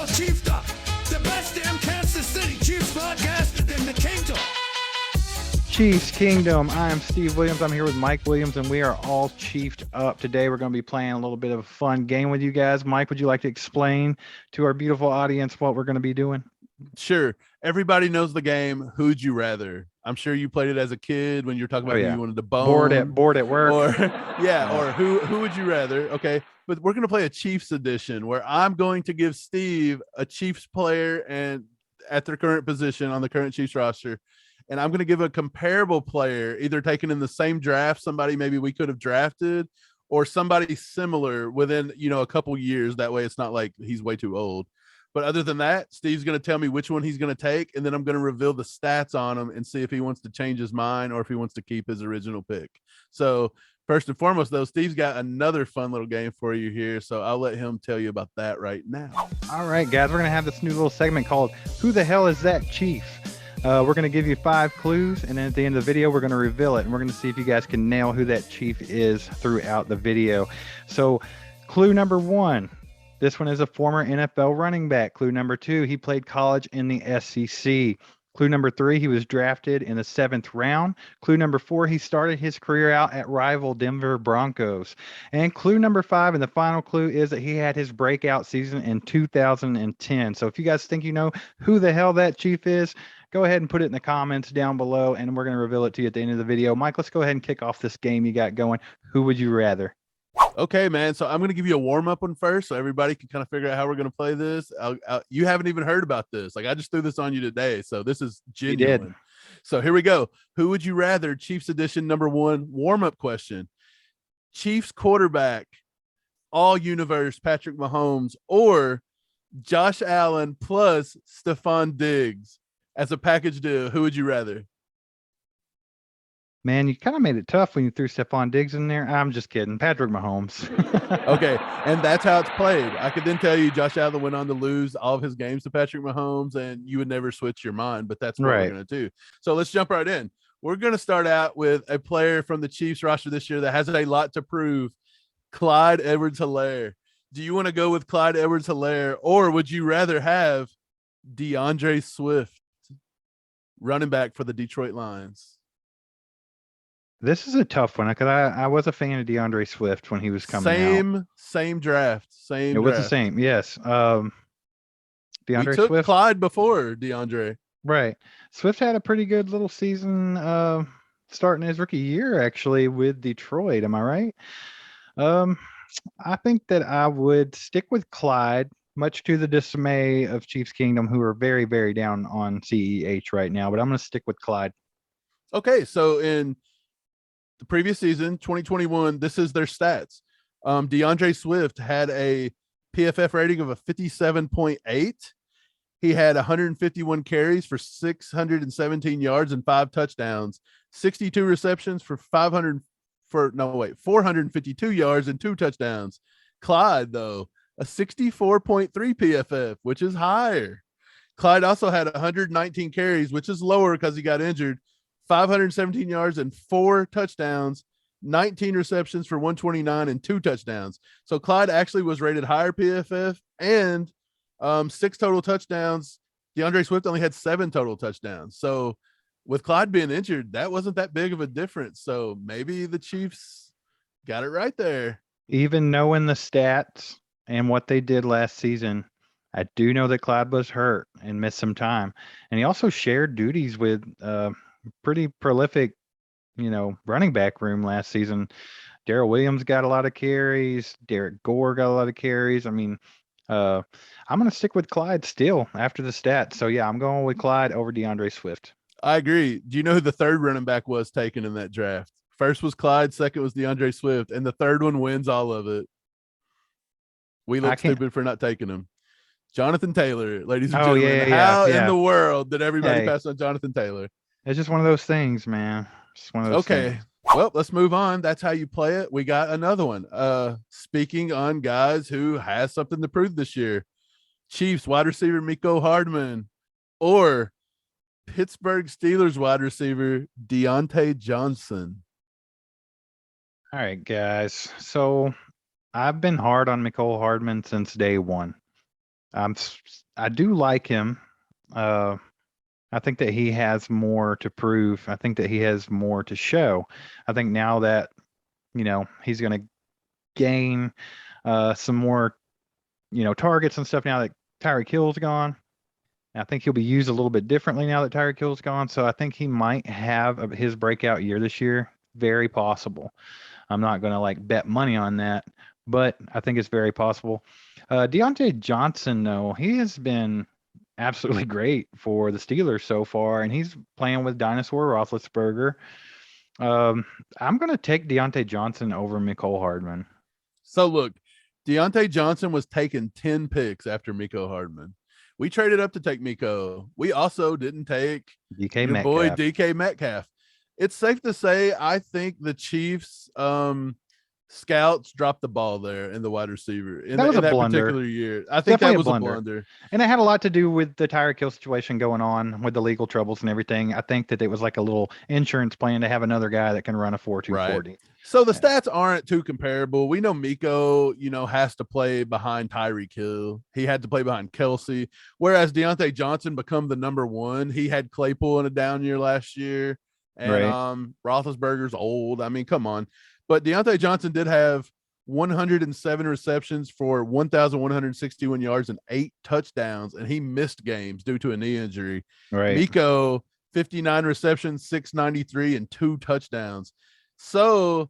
called Chief Talk, the best damn Kansas City Chiefs podcast in the kingdom. Chiefs Kingdom. I am Steve Williams. I'm here with Mike Williams, and we are all chiefed up. Today, we're going to be playing a little bit of a fun game with you guys. Mike, would you like to explain to our beautiful audience what we're going to be doing? Sure. Everybody knows the game. Who'd you rather? I'm sure you played it as a kid when you were talking about who you wanted to bone. Bored at work. Or or who would you rather? Okay. But we're going to play a Chiefs edition where I'm going to give Steve a Chiefs player and at their current position on the current Chiefs roster. And I'm going to give a comparable player, either taken in the same draft, somebody maybe we could have drafted, or somebody similar within, a couple years. That way it's not like he's way too old. But other than that, Steve's going to tell me which one he's going to take, and then I'm going to reveal the stats on him and see if he wants to change his mind or if he wants to keep his original pick. So first and foremost, though, Steve's got another fun little game for you here, so I'll let him tell you about that right now. All right, guys, we're going to have this new little segment called Who the Hell is That Chief? We're going to give you 5 clues, and then at the end of the video, we're going to reveal it, and we're going to see if you guys can nail who that chief is throughout the video. So clue number 1. This one is a former NFL running back. Clue number 2, he played college in the SEC. Clue number 3, he was drafted in the 7th round. Clue number 4, he started his career out at rival Denver Broncos. And clue number 5, and the final clue, is that he had his breakout season in 2010. So if you guys think you know who the hell that chief is, go ahead and put it in the comments down below, and we're going to reveal it to you at the end of the video. Mike, let's go ahead and kick off this game you got going. Who would you rather? Okay, man. So I'm going to give you a warm-up one first so everybody can kind of figure out how we're going to play this. You haven't even heard about this. Like, I just threw this on you today, so this is genuine. You did. So here we go. Who would you rather? Chiefs edition number 1 warm-up question. Chiefs quarterback, all universe, Patrick Mahomes, or Josh Allen plus Stephon Diggs as a package deal? Who would you rather? Man, you kind of made it tough when you threw Stephon Diggs in there. I'm just kidding. Patrick Mahomes. Okay, and that's how it's played. I could then tell you Josh Allen went on to lose all of his games to Patrick Mahomes, and you would never switch your mind, but that's what we're going to do. So let's jump right in. We're going to start out with a player from the Chiefs roster this year that has a lot to prove, Clyde Edwards-Helaire. Do you want to go with Clyde Edwards-Helaire, or would you rather have DeAndre Swift, running back for the Detroit Lions? This is a tough one because I was a fan of DeAndre Swift when he was coming out. Same draft. It was the same. Yes. DeAndre we took Swift. Clyde before DeAndre. Right. Swift had a pretty good little season starting his rookie year, actually, with Detroit. Am I right? I think that I would stick with Clyde, much to the dismay of Chiefs Kingdom, who are very, very down on CEH right now. But I'm going to stick with Clyde. Okay, so in the previous season, 2021, this is their stats. DeAndre Swift had a PFF rating of a 57.8. He had 151 carries for 617 yards and 5 touchdowns, 62 receptions for 452 yards and 2 touchdowns. Clyde, though, a 64.3 PFF, which is higher. Clyde also had 119 carries, which is lower because he got injured, 517 yards and 4 touchdowns, 19 receptions for 129 and 2 touchdowns. So Clyde actually was rated higher PFF and 6 total touchdowns. DeAndre Swift only had 7 total touchdowns. So with Clyde being injured, that wasn't that big of a difference. So maybe the Chiefs got it right there. Even knowing the stats and what they did last season, I do know that Clyde was hurt and missed some time. And he also shared duties with pretty prolific, running back room last season. Darrell Williams got a lot of carries. Derek Gore got a lot of carries. I mean, I'm going to stick with Clyde still after the stats. So, yeah, I'm going with Clyde over DeAndre Swift. I agree. Do you know who the third running back was taken in that draft? First was Clyde. Second was DeAndre Swift. And the third one wins all of it. We look stupid for not taking him. Jonathan Taylor, ladies and gentlemen. How in the world did everybody pass on Jonathan Taylor? It's just one of those things, man. Just one of those things. Well, let's move on. That's how you play it. We got another one. Speaking on guys who has something to prove this year. Chiefs wide receiver Miko Hardman, or Pittsburgh Steelers wide receiver Deontay Johnson. All right, guys. So I've been hard on Miko Hardman since day one. I do like him. Uh, I think that he has more to prove. I think that he has more to show. I think now that, he's going to gain some more, targets and stuff now that Tyreek Hill's gone. I think he'll be used a little bit differently now that Tyreek Hill's gone. So I think he might have his breakout year this year. Very possible. I'm not going to like bet money on that, but I think it's very possible. Deontay Johnson, though, he has been absolutely great for the Steelers so far, and he's playing with Dinosaur Roethlisberger. I'm going to take Deontay Johnson over Miko Hardman. So look, Deontay Johnson was taking 10 picks after Miko Hardman. We traded up to take Miko. We also didn't take DK your boy Metcalf. DK Metcalf. It's safe to say I think the Chiefs scouts dropped the ball there in the wide receiver in That was a that blunder. particular year. I think Definitely that was a a blunder. blunder. And it had a lot to do with the Tyreek Hill situation going on with the legal troubles and everything. I think that it was like a little insurance plan to have another guy that can run a 4.240. Right. So the stats aren't too comparable. We know Miko, has to play behind Tyreek Hill. He had to play behind Kelsey, whereas Deontay Johnson become the number one. He had Claypool in a down year last year, and Right. Roethlisberger's old. I mean, come on. But Deontay Johnson did have 107 receptions for 1,161 yards and 8 touchdowns, and he missed games due to a knee injury. Right. Miko, 59 receptions, 693, and 2 touchdowns. So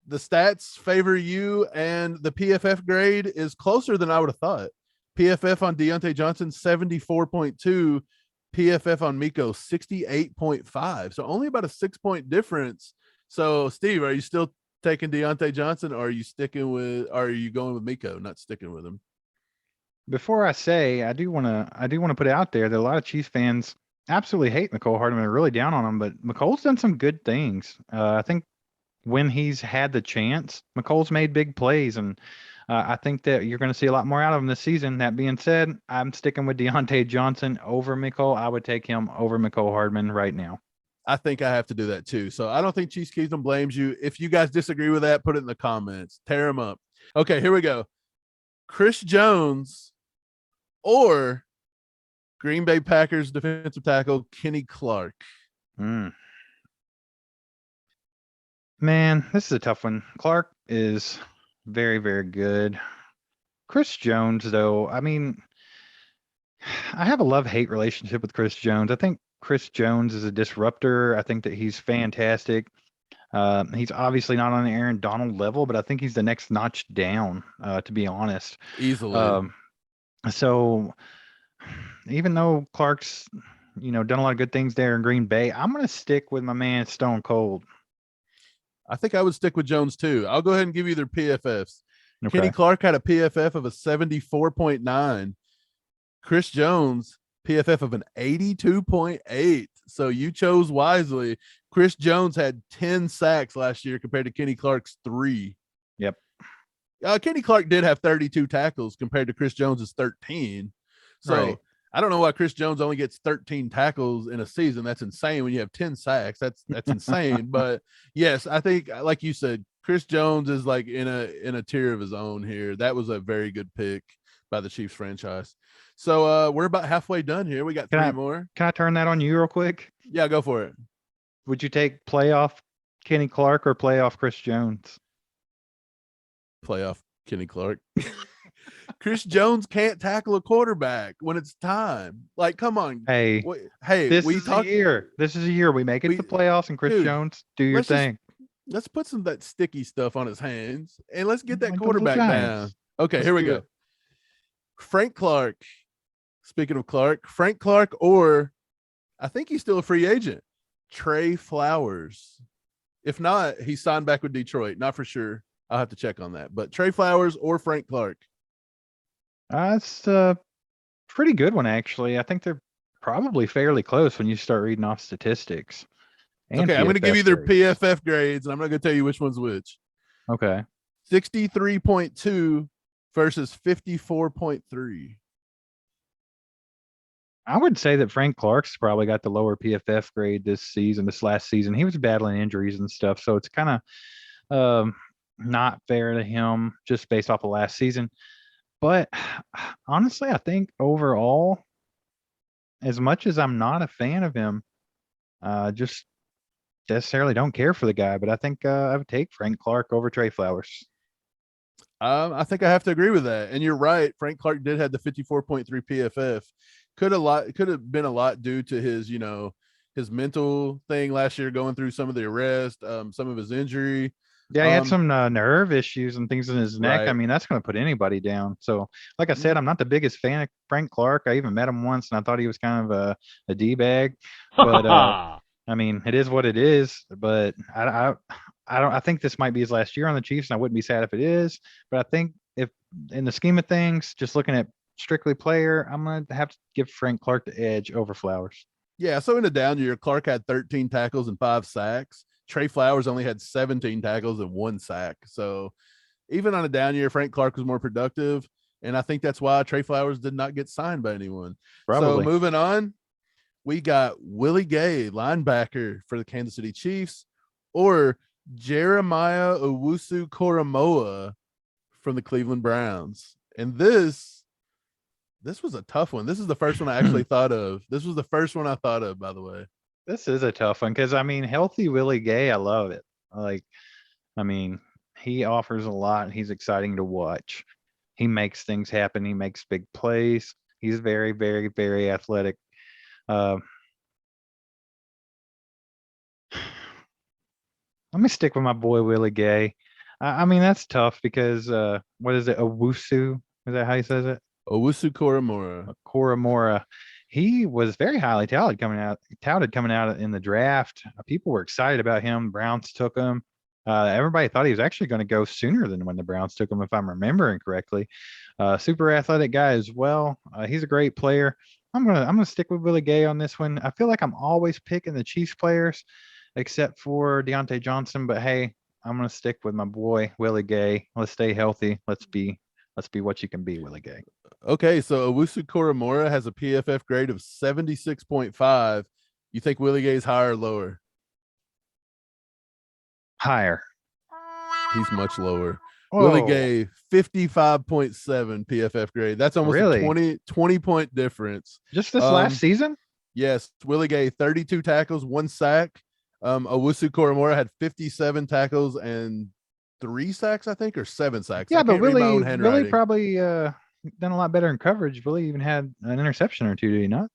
the stats favor you, and the PFF grade is closer than I would have thought. PFF on Deontay Johnson, 74.2. PFF on Miko, 68.5. So only about a 6-point difference. So, Steve, are you still taking Deontay Johnson, or are you going with Miko, not sticking with him? Before I say, I do want to put it out there that a lot of Chiefs fans absolutely hate Mecole Hardman, are really down on him, but Mecole's done some good things. I think when he's had the chance, Mecole's made big plays, and I think that you're going to see a lot more out of him this season. That being said, I'm sticking with Deontay Johnson over Mecole. I would take him over Mecole Hardman right now. I think I have to do that too. So I don't think Chiefs Kingdom blames you. If you guys disagree with that, put it in the comments. Tear them up. Okay, here we go. Chris Jones or Green Bay Packers defensive tackle Kenny Clark. Man, this is a tough one. Clark is very, very good. Chris Jones, though, I mean, I have a love-hate relationship with Chris Jones. I think Chris Jones is a disruptor. I think that he's fantastic. He's obviously not on the Aaron Donald level, but I think he's the next notch down, to be honest. Easily. So even though Clark's, done a lot of good things there in Green Bay, I'm going to stick with my man Stone Cold. I think I would stick with Jones too. I'll go ahead and give you their PFFs. Okay. Kenny Clark had a PFF of a 74.9. Chris Jones, PFF of an 82.8. So you chose wisely. Chris Jones had 10 sacks last year compared to Kenny Clark's 3. Yep. Kenny Clark did have 32 tackles compared to Chris Jones's 13. So Right. I don't know why Chris Jones only gets 13 tackles in a season. That's insane. When you have 10 sacks, that's insane. But yes, I think, like you said, Chris Jones is like in a tier of his own here. That was a very good pick by the Chiefs franchise. So we're about halfway done here. We got 3 more. Can I turn that on you real quick? Yeah, go for it. Would you take playoff Kenny Clark or playoff Chris Jones? Playoff Kenny Clark. Chris Jones can't tackle a quarterback when it's time. Like, come on. Hey, this is a year. This is a year we make it to the playoffs, and Chris Jones, do your thing. Let's put some of that sticky stuff on his hands, and let's get that quarterback down. Okay, here we go. Frank Clark. Speaking of Clark, Frank Clark, or I think he's still a free agent, Trey Flowers. If not, he signed back with Detroit. Not for sure. I'll have to check on that. But Trey Flowers or Frank Clark. That's a pretty good one, actually. I think they're probably fairly close when you start reading off statistics. Okay, I'm going to give you their PFF grades, and I'm not going to tell you which one's which. Okay. 63.2 versus 54.3. I would say that Frank Clark's probably got the lower PFF grade this last season. He was battling injuries and stuff, so it's kind of not fair to him just based off of last season. But honestly, I think overall, as much as I'm not a fan of him, just necessarily don't care for the guy. But I think I would take Frank Clark over Trey Flowers. I think I have to agree with that. And you're right. Frank Clark did have the 54.3 PFF. Could have been a lot due to his, his mental thing last year, going through some of the arrest, some of his injury. Yeah, he had some nerve issues and things in his neck. I Right. mean, that's going to put anybody down. So, like I said, I'm not the biggest fan of Frank Clark. I even met him once, and I thought he was kind of a d bag. But I mean, it is what it is. But I don't. I think this might be his last year on the Chiefs, and I wouldn't be sad if it is. But I think if in the scheme of things, just looking at strictly player, I'm gonna have to give Frank Clark the edge over Flowers. Yeah. So in a down year, Clark had 13 tackles and 5 sacks. Trey Flowers only had 17 tackles and 1 sack. So even on a down year, Frank Clark was more productive. And I think that's why Trey Flowers did not get signed by anyone. Probably. So moving on, we got Willie Gay, linebacker for the Kansas City Chiefs, or Jeremiah Owusu Koromoa from the Cleveland Browns. And this was a tough one. This is the first one I actually thought of. This was the first one I thought of, by the way. This is a tough one because I mean, healthy Willie Gay, I love it. Like, I mean, he offers a lot. He's exciting to watch. He makes things happen. He makes big plays. He's very, very, very athletic. Uh, let me stick with my boy Willie Gay. I mean, that's tough because what is it? Owusu? Is that how he says it? Owusu Koromora. Koromora. He was very highly touted coming out in the draft. People were excited about him. Browns took him. Everybody thought he was actually going to go sooner than when the Browns took him, if I'm remembering correctly. Super athletic guy as well. He's a great player. I'm gonna stick with Willie Gay on this one. I feel like I'm always picking the Chiefs players, except for Deontay Johnson. But hey, I'm gonna stick with my boy Willie Gay. Let's stay healthy. Let's be what you can be, Willie Gay. Okay, so Owusu Koromora has a PFF grade of 76.5. You think Willie Gay's higher or lower? Higher. He's much lower. Whoa. Willie Gay, 55.7 PFF grade. That's almost Really? a 20 point difference. Just this last season? Yes. Willie Gay, 32 tackles, 1 sack. Owusu Koromora had 57 tackles and 3 sacks, I think, or 7 sacks. Yeah, but Willie probably done a lot better in coverage. Willie even had an interception or two, did he not?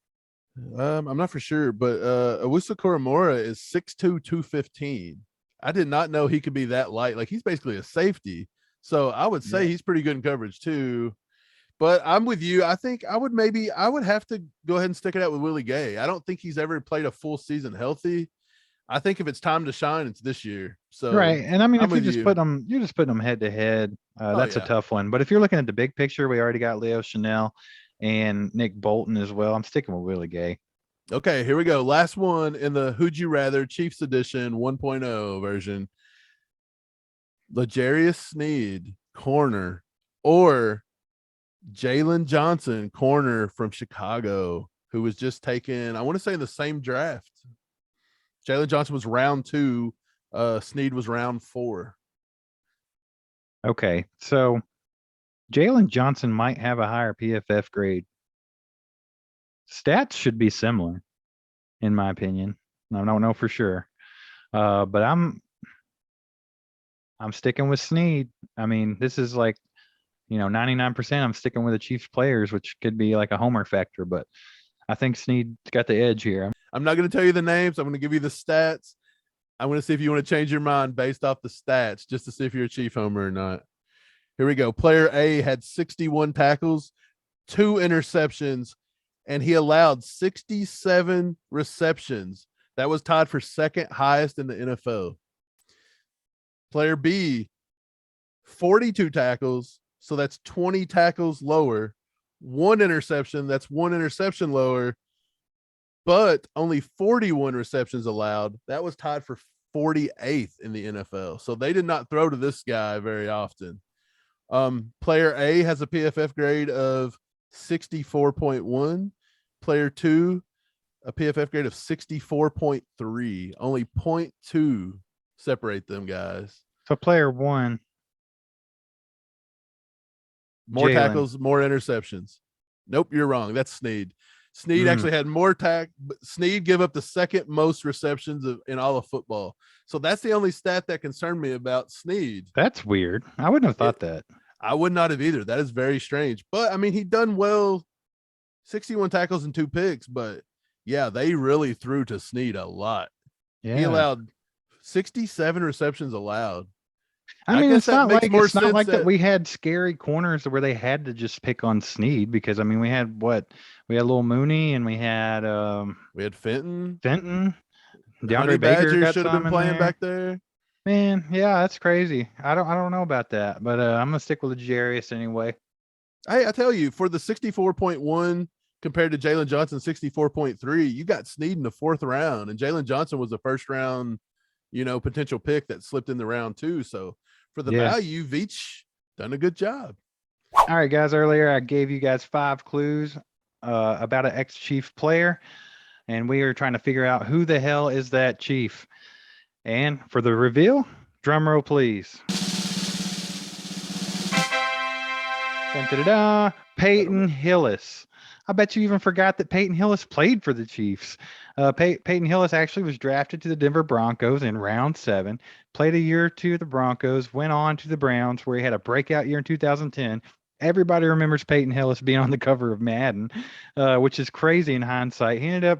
I'm not for sure, but Owusu Koromora is 6'2", 215. I did not know he could be that light. Like, he's basically a safety. So I would say he's pretty good in coverage too. But I'm with you. I think I would have to go ahead and stick it out with Willie Gay. I don't think he's ever played a full season healthy. I think if it's time to shine, it's this year. So right. And I mean, I'm if you're just putting them head to head, that's a tough one. But if you're looking at the big picture, we already got Leo Chanel and Nick Bolton as well. I'm sticking with Willie Gay. Okay, here we go. Last one in the Who'd You Rather Chiefs Edition 1.0 version. L'Jarius Sneed, corner, or Jalen Johnson, corner from Chicago, who was just taken, I want to say, in the same draft. Jalen Johnson was round 2. Sneed was round 4. Okay, so Jalen Johnson might have a higher PFF grade. Stats should be similar, in my opinion. I don't know for sure, but I'm sticking with Sneed. I mean, this is like, 99%. I'm sticking with the Chiefs players, which could be like a homer factor, but I think Sneed's got the edge here. I'm not going to tell you the names. I'm going to give you the stats. I'm going to see if you want to change your mind based off the stats, just to see if you're a Chief homer or not. Here we go. Player A had 61 tackles, 2 interceptions, and he allowed 67 receptions. That was tied for second highest in the NFL. Player B, 42 tackles, so that's 20 tackles lower. 1 interception, that's 1 interception lower, but only 41 receptions allowed. That was tied for 48th in the NFL. So they did not throw to this guy very often. Player A has a PFF grade of 64.1. Player 2, a PFF grade of 64.3. Only 0.2 separate them guys. So player 1, More Jalen. tackles, more interceptions. Nope, you're wrong. That's Snead. Snead actually had more but Snead gave up the second most receptions in all of football. So that's the only stat that concerned me about Snead. That's weird. I wouldn't have thought that. I would not have either. That is very strange. But I mean, he done well, 61 tackles and 2 picks. But yeah, they really threw to Snead a lot. Yeah. He allowed 67 receptions allowed. I mean, guess it's not that makes like more it's not sense like that that- we had scary corners where they had to just pick on Snead, because I mean we had Lil Mooney and we had Fenton. Fenton. Honey DeAndre Baker Badger got should have some been in playing there. back there. Man, yeah, that's crazy. I don't know about that, but I'm gonna stick with the Jarius anyway. Hey, I tell you, for the 64.1 compared to Jalen Johnson 64.3, you got Snead in the 4th round, and Jalen Johnson was the 1st round, potential pick that slipped in the round 2. So for the value, Veach done a good job. All right, guys. Earlier, I gave you guys 5 clues about an ex-Chief player, and we are trying to figure out who the hell is that Chief. And for the reveal, drum roll, please. Dun-da-da-da, Peyton Hillis. I bet you even forgot that Peyton Hillis played for the Chiefs. Peyton Hillis actually was drafted to the Denver Broncos in round 7, played a year or 2 at the Broncos, went on to the Browns where he had a breakout year in 2010. Everybody remembers Peyton Hillis being on the cover of Madden, which is crazy in hindsight. He ended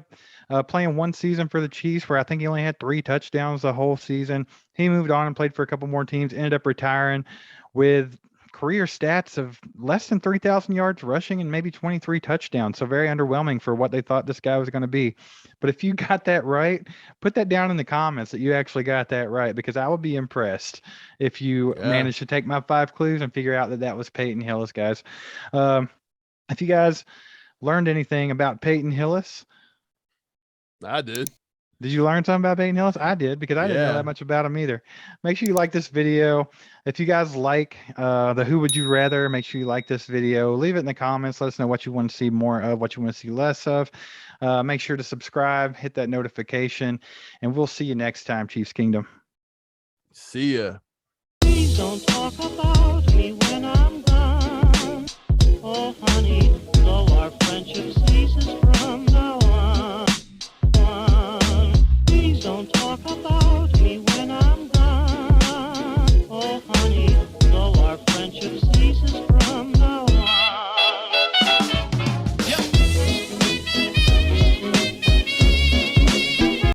up playing 1 season for the Chiefs where I think he only had 3 touchdowns the whole season. He moved on and played for a couple more teams, ended up retiring with career stats of less than 3,000 yards rushing and maybe 23 touchdowns. So very underwhelming for what they thought this guy was going to be. But if you got that right, put that down in the comments that you actually got that right, because I would be impressed if you managed to take my 5 clues and figure out that that was Peyton Hillis, guys. If you guys learned anything about Peyton Hillis, I did. Did you learn something about Peyton Hillis? I did, because I didn't know that much about him either. Make sure you like this video. If you guys like the Who Would You Rather, make sure you like this video. Leave it in the comments. Let us know what you want to see more of, what you want to see less of. Make sure to subscribe, hit that notification, and we'll see you next time, Chiefs Kingdom. See ya. Please don't talk about me when I'm gone. Oh, honey, though our friendship ceases from